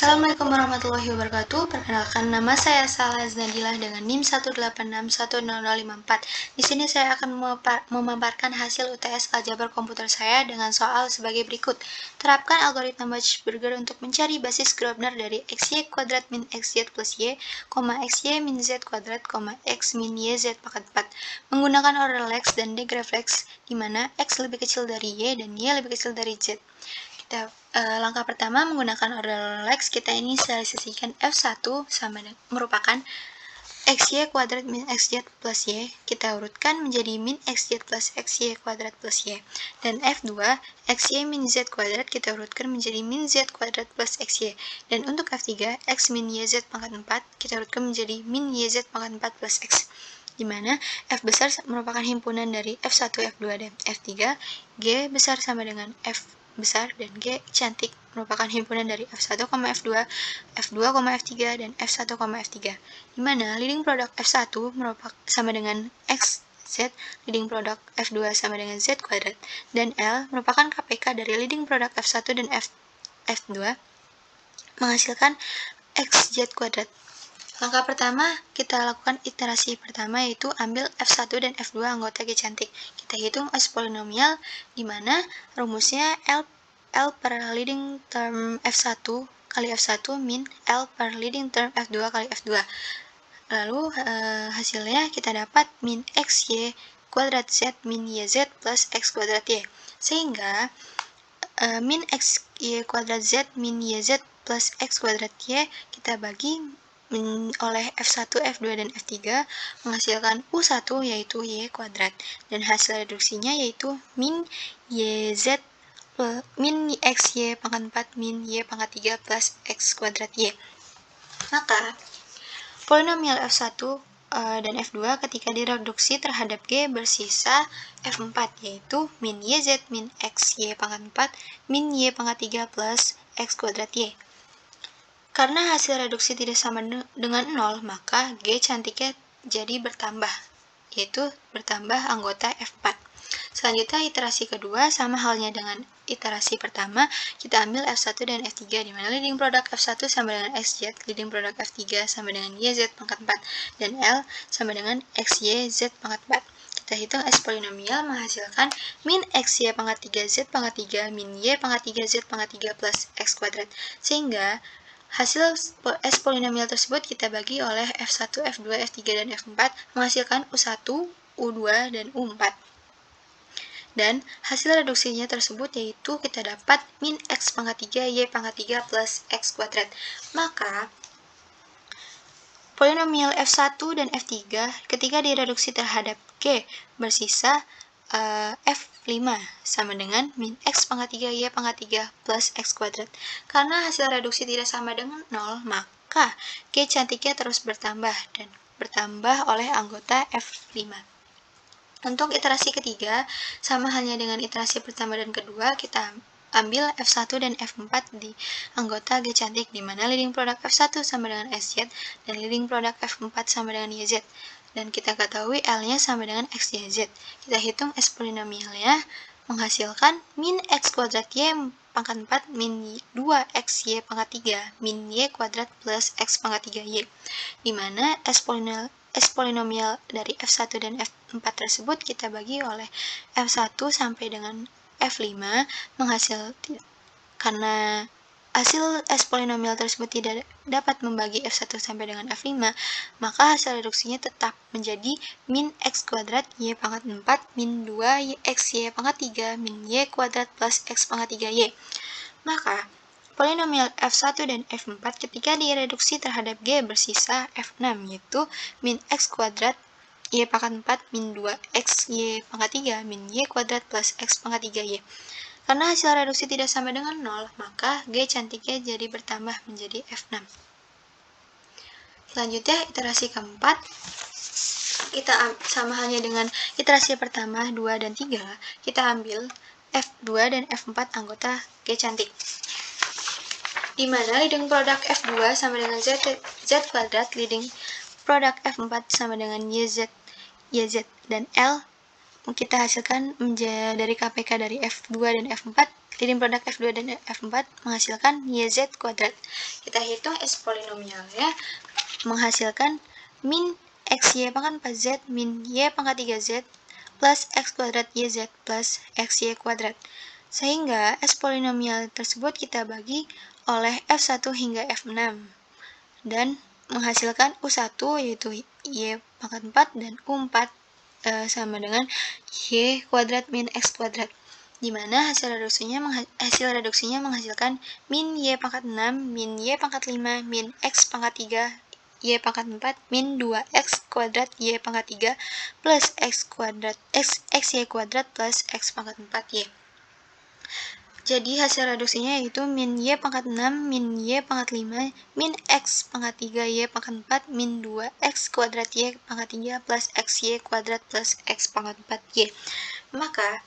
Assalamualaikum warahmatullahi wabarakatuh. Perkenalkan, nama saya Salaz Nadilah dengan NIM 1861054. Di sini saya akan memaparkan hasil UTS aljabar komputer saya dengan soal sebagai berikut. Terapkan algoritma Machburger untuk mencari basis Grobner dari xy kuadrat min xz plus y, xy min z kuadrat, x min yz pangkat 4. Menggunakan order Lex dan degreflex, di mana x lebih kecil dari y dan y lebih kecil dari z. Langkah pertama menggunakan order Lex, kita inisialisasikan F1 merupakan xy kuadrat min xz plus y, kita urutkan menjadi min xz plus xy kuadrat plus y, dan F2 xy min z kuadrat kita urutkan menjadi min z kuadrat plus xy, dan untuk F3 x min yz pangkat 4 kita urutkan menjadi min yz pangkat 4 plus x, di mana F besar merupakan himpunan dari F1, F2, dan F3, G besar sama dengan F besar, dan G cantik merupakan himpunan dari F1, F2, F2, F3, dan F1, F3, di mana leading product F1 merupakan sama dengan XZ, leading product F2 sama dengan Z kuadrat, dan L merupakan KPK dari leading product F1 dan F2 menghasilkan XZ kuadrat. Langkah pertama, kita lakukan iterasi pertama, yaitu ambil F1 dan F2 anggota G cantik. Kita hitung S polinomial, di mana rumusnya L per leading term F1 kali F1 min L per leading term F2 kali F2. Lalu hasilnya kita dapat min XY kuadrat Z min YZ plus X kuadrat Y. Sehingga min XY kuadrat Z min YZ plus X kuadrat Y kita bagi oleh F1, F2, dan F3 menghasilkan U1 yaitu Y kuadrat, dan hasil reduksinya yaitu min YZ min XY pangkat 4 min Y pangkat 3 plus X kuadrat Y. Maka polinomial F1 dan F2 ketika direduksi terhadap G bersisa F4, yaitu min YZ min XY pangkat 4 min Y pangkat 3 plus X kuadrat Y. Karena hasil reduksi tidak sama dengan 0, maka G cantiknya jadi bertambah, yaitu bertambah anggota F4. Selanjutnya, iterasi kedua sama halnya dengan iterasi pertama, kita ambil F1 dan F3, di mana leading product F1 sama dengan XZ, leading product F3 sama dengan YZ pangkat 4, dan L sama dengan XYZ pangkat 4. Kita hitung S polinomial menghasilkan min XY pangkat 3Z pangkat 3 min Y pangkat 3Z pangkat 3 plus X kuadrat, sehingga hasil S polinomial tersebut kita bagi oleh F1, F2, F3, dan F4 menghasilkan U1, U2, dan U4. Dan hasil reduksinya tersebut yaitu kita dapat min X pangkat 3, Y pangkat 3 plus X kuadrat. Maka polinomial F1 dan F3 ketika direduksi terhadap G bersisa F5 sama dengan min X pangkat 3, Y pangkat 3 plus X kuadrat. Karena hasil reduksi tidak sama dengan 0, maka G cantiknya terus bertambah dan bertambah oleh anggota F5. Untuk iterasi ketiga, sama halnya dengan iterasi pertama dan kedua, kita ambil F1 dan F4 di anggota G cantik, di mana leading product F1 sama dengan SZ dan leading product F4 sama dengan YZ. Dan kita ketahui L-nya sama dengan XYZ. Kita hitung S polinomialnya menghasilkan min X kuadrat Y pangkat 4 min 2XY pangkat 3 min Y kuadrat plus X pangkat 3Y. Di mana S polinomial dari F1 dan F4 tersebut kita bagi oleh F1 sampai dengan F5 menghasilkan, karena hasil S polinomial tersebut tidak dapat membagi F1 sampai dengan F5, maka hasil reduksinya tetap menjadi min X kuadrat Y pangkat 4 min 2XY pangkat 3 min Y kuadrat plus X pangkat 3Y. Maka polinomial F1 dan F4 ketika direduksi terhadap G bersisa F6, yaitu min X kuadrat Y pangkat 4 min 2X Y pangkat 3 min Y kuadrat plus X pangkat 3Y. Karena hasil reduksi tidak sama dengan 0, maka G cantiknya jadi bertambah menjadi F6. Selanjutnya, iterasi keempat, kita sama halnya dengan iterasi pertama, 2, dan 3, kita ambil F2 dan F4 anggota G cantik, di mana leading product F2 sama dengan Z kuadrat, leading product F4 sama dengan YZ, dan L kita hasilkan dari KPK dari F2 dan F4 leading produk F2 dan F4 menghasilkan YZ kuadrat. Kita hitung S polinomialnya menghasilkan min XY pangkat 4Z min Y pangkat 3Z plus X kuadrat YZ plus XY kuadrat. Sehingga S polinomial tersebut kita bagi oleh F1 hingga F6 dan menghasilkan U1 yaitu Y pangkat 4 dan U4 sama dengan Y kuadrat min X kuadrat, di mana hasil reduksinya menghasilkan min Y pangkat 6 min Y pangkat 5 min X pangkat 3 Y pangkat 4 min 2X kuadrat Y pangkat 3 plus X kuadrat XY kuadrat plus X pangkat 4Y. Jadi hasil reduksinya yaitu min Y pangkat 6 min Y pangkat 5 min X pangkat 3 Y pangkat 4 min 2X kuadrat Y pangkat 3 plus XY kuadrat plus X pangkat 4Y. Maka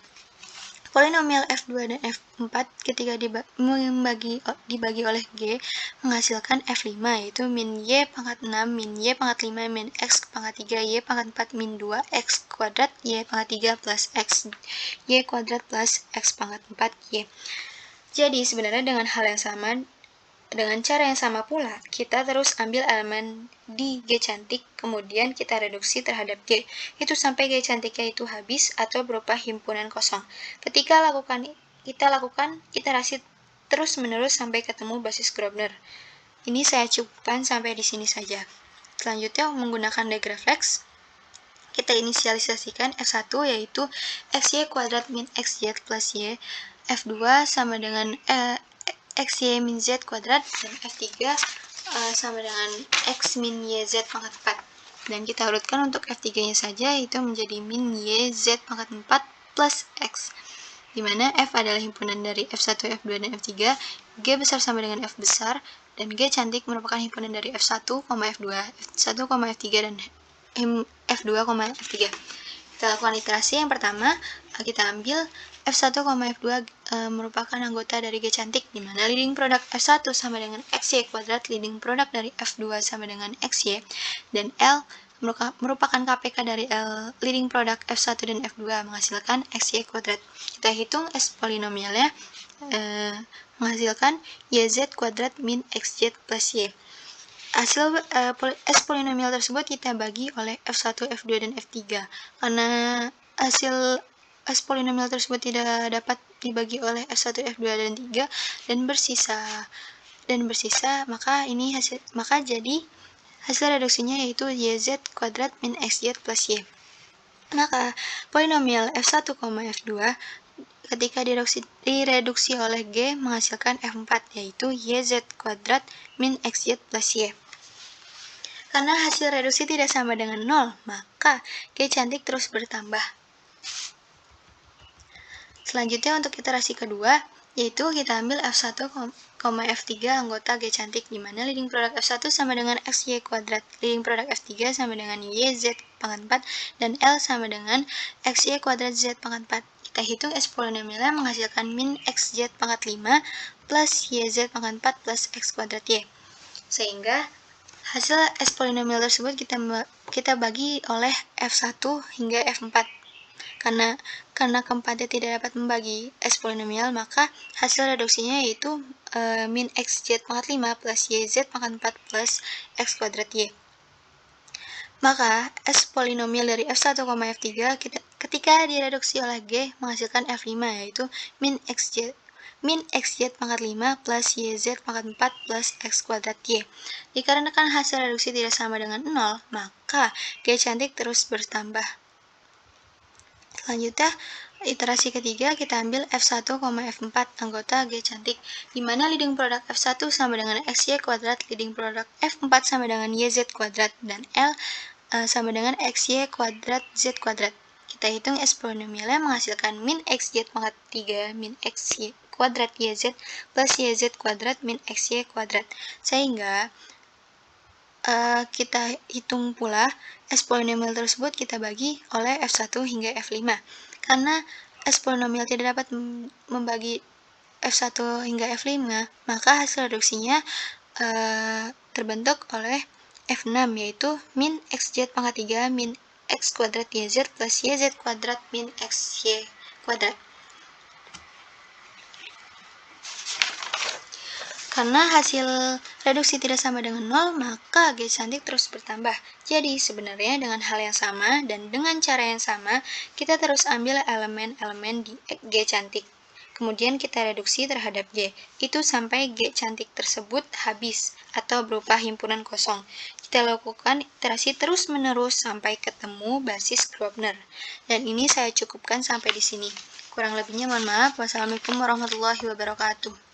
polinomial F2 dan F4 ketika dibagi oleh G menghasilkan F5 yaitu min Y pangkat 6 min Y pangkat 5 min X pangkat 3 Y pangkat 4 min 2X kuadrat Y pangkat 3 plus X Y kuadrat plus X pangkat 4Y. Jadi sebenarnya dengan cara yang sama pula, kita terus ambil elemen di G cantik, kemudian kita reduksi terhadap G. Itu sampai G cantiknya itu habis atau berupa himpunan kosong. Ketika kita lakukan iterasi terus-menerus sampai ketemu basis Grobner. Ini saya cukupkan sampai di sini saja. Selanjutnya menggunakan degreflex, kita inisialisasikan F1 yaitu XY kuadrat min XZ plus Y, F2 sama dengan XY min Z kuadrat, dan F3 sama dengan X min YZ pangkat 4. Dan kita urutkan untuk F3 nya saja, itu menjadi min YZ pangkat 4 plus X, dimana F adalah himpunan dari F1, F2, dan F3, G besar sama dengan F besar, dan G cantik merupakan himpunan dari F1, F2, F1, F3, dan F2, F3. Kita lakukan iterasi. Yang pertama, kita ambil F1, F2 merupakan anggota dari G cantik, di mana leading produk F1 sama dengan XY kuadrat, leading produk dari F2 sama dengan XY, dan L merupakan KPK dari L, leading produk F1 dan F2 menghasilkan XY kuadrat. Kita hitung S polinomialnya menghasilkan YZ kuadrat min XZ plus Y. Hasil S polinomial tersebut kita bagi oleh F1, F2, dan F3. Karena hasil S polinomial tersebut tidak dapat dibagi oleh F1, F2, dan 3 dan bersisa, maka jadi hasil reduksinya yaitu YZ kuadrat min XZ plus Y. Maka polinomial F1, F2 ketika direduksi oleh G menghasilkan F4 yaitu YZ kuadrat min XZ plus Y. Karena hasil reduksi tidak sama dengan 0, maka G cantik terus bertambah. Selanjutnya untuk iterasi kedua, yaitu kita ambil F1, F3 anggota G cantik, di mana leading produk F1 sama dengan XY kuadrat, leading produk F3 sama dengan YZ pangkat 4, dan L sama dengan XY kuadrat Z pangkat 4. Kita hitung S polinomialnya menghasilkan min XZ pangkat 5 plus YZ pangkat 4 plus X kuadrat Y. Sehingga hasil S polinomial tersebut kita bagi oleh F1 hingga F4. Karena keempatnya tidak dapat membagi S polinomial, maka hasil reduksinya yaitu min XZ pangkat 5 plus YZ pangkat 4 plus X kuadrat Y. Maka S polinomial dari F1, F3 ketika direduksi oleh G menghasilkan F5 yaitu min XZ pangkat 5 plus YZ pangkat 4 plus X kuadrat Y. Dikarenakan hasil reduksi tidak sama dengan 0, maka G cantik terus bertambah. Selanjutnya, iterasi ketiga kita ambil F1, F4 anggota G cantik, di mana leading produk F1 sama dengan XY kuadrat, leading produk F4 sama dengan YZ kuadrat, dan L sama dengan XY kuadrat Z kuadrat. Kita hitung S polinomialnya menghasilkan min XZ pangkat 3 min XY kuadrat YZ plus YZ kuadrat min XY kuadrat. Sehingga kita hitung pula S polinomial tersebut kita bagi oleh F1 hingga F5. Karena S polinomial tidak dapat membagi F1 hingga F5, maka hasil reduksinya terbentuk oleh F6 yaitu min XZ pangkat 3 min X kuadrat YZ plus YZ kuadrat min XY kuadrat. Karena hasil reduksi tidak sama dengan 0, maka G cantik terus bertambah. Jadi sebenarnya dengan hal yang sama dan dengan cara yang sama, kita terus ambil elemen-elemen di G cantik. Kemudian kita reduksi terhadap G, itu sampai G cantik tersebut habis atau berupa himpunan kosong. Kita lakukan iterasi terus-menerus sampai ketemu basis Grobner. Dan ini saya cukupkan sampai di sini. Kurang lebihnya mohon maaf. Wassalamualaikum warahmatullahi wabarakatuh.